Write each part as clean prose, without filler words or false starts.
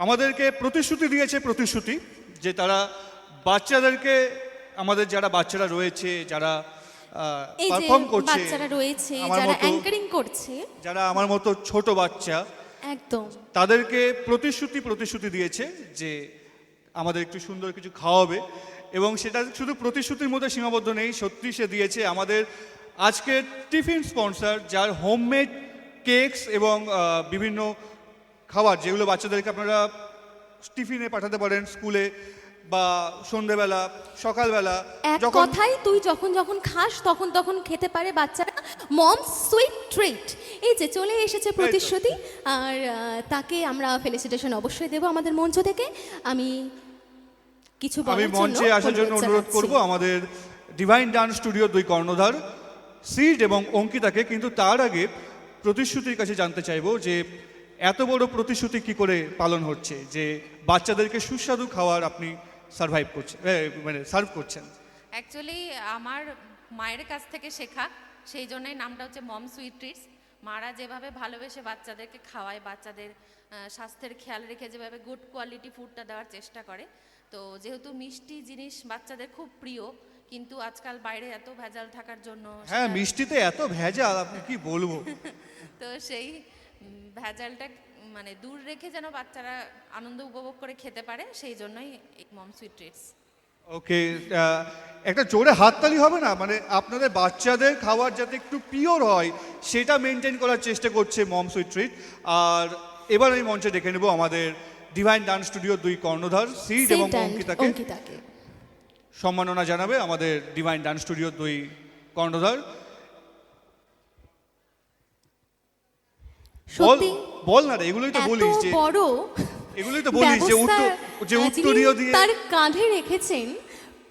আমাদেরকে প্রতিশ্রুতি দিয়েছে যে তারা বাচ্চাদেরকে, আমাদের যারা বাচ্চারা রয়েছে, যারা এই যে পারফর্ম করছে, বাচ্চারা রয়েছে, আমার যারা মতো, অ্যাঙ্কারিং করছে, যারা আমার মতো ছোট বাচ্চা, একদম তাদেরকে প্রতিশ্রুতি দিয়েছে যে আমাদের একটু সুন্দর কিছু খাওয়াবে। এবং সেটা শুধু প্রতিশ্রুতির মধ্যে সীমাবদ্ধ নেই, সত্যি সে দিয়েছে। আমাদের আজকের টিফিন স্পন্সর, যার হোমমেড কেকস এবং বিভিন্ন খাবার যেগুলো বাচ্চাদেরকে আপনারা টিফিনে পাঠাতে পারেন, স্কুলে বা সন্ধেবেলা, সকালবেলা, এক কথাই তুই যখন যখন খাস তখন তখন খেতে পারে বাচ্চারা। মম সুইট ট্রিট, এই যে চলে এসেছে প্রতিশ্রুতি, আর তাকে আমরা ফেলিসিটেশন অবশ্যই দেব আমাদের মঞ্চ থেকে। আমি কিছু আমি বলার মঞ্চে আসার জন্য অনুরোধ করব আমাদের ডিভাইন ডান্স স্টুডিওর দুই কর্ণধার সিড এবং অঙ্কিতাকে। কিন্তু তার আগে প্রতিশ্রুতির কাছে জানতে চাইবো যে এত বড় প্রতিশ্রুতি কি করে পালন হচ্ছে, যে বাচ্চাদেরকে সুস্বাদু খাবার আপনি সার্ভ করছেন। অ্যাকচুয়ালি আমার মায়ের কাছ থেকে শেখা, সেই জন্যই নামটা হচ্ছে মম সুইট ট্রিটস। মারা যেভাবে ভালোবেসে বাচ্চাদেরকে খাওয়ায়, বাচ্চাদের স্বাস্থ্যের খেয়াল রেখে যেভাবে গুড কোয়ালিটি ফুডটা দেওয়ার চেষ্টা করে, তো যেহেতু মিষ্টি জিনিস বাচ্চাদের খুব প্রিয়, কিন্তু আজকাল বাইরে এত ভেজাল থাকার জন্য, হ্যাঁ মিষ্টিতে এত ভেজাল, আপনি কি বলবো। তো সেই ভেজালটা মানে দূর রেখে যেন বাচ্চারা আনন্দ উপভোগ করে খেতে পারে, সেই জন্যই মম সুইট ট্রিটস। ওকে, একটা জোরে হাততালি হবে না? মানে আপনাদের বাচ্চাদের খাবার যাতে একটু পিওর হয় সেটা মেনটেন করার চেষ্টা করছে মম সুইট ট্রিট। আর এবার আমি মঞ্চে ডেকে নেব আমাদের ডিভাইন ডান্স স্টুডিওর দুই কর্ণধার সিড এবং অঙ্কিতাকে। সম্মাননা জানাবে আমাদের ডিভাইন ডান্স স্টুডিওর দুই কর্ণধার। বল না রে, এগুলোই তো বলিস যে উত্তরীয় দিয়ে তার কাঁধে রেখেছেন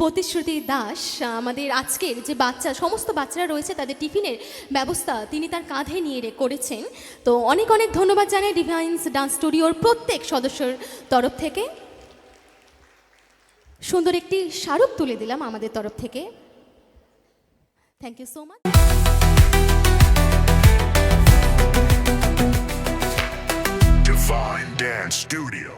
প্রতিশ্রুতি দাস। আমাদের আজকের যে সমস্ত বাচ্চারা রয়েছে তাদের টিফিনের ব্যবস্থা তিনি তার কাঁধে নিয়ে করেছেন। তো অনেক অনেক ধন্যবাদ জানাই ডিভাইন্স ডান্স স্টুডিওর প্রত্যেক সদস্যর তরফ থেকে। সুন্দর একটি স্মারক তুলে দিলাম আমাদের তরফ থেকে। Thank you so much. Divine Dance Studio.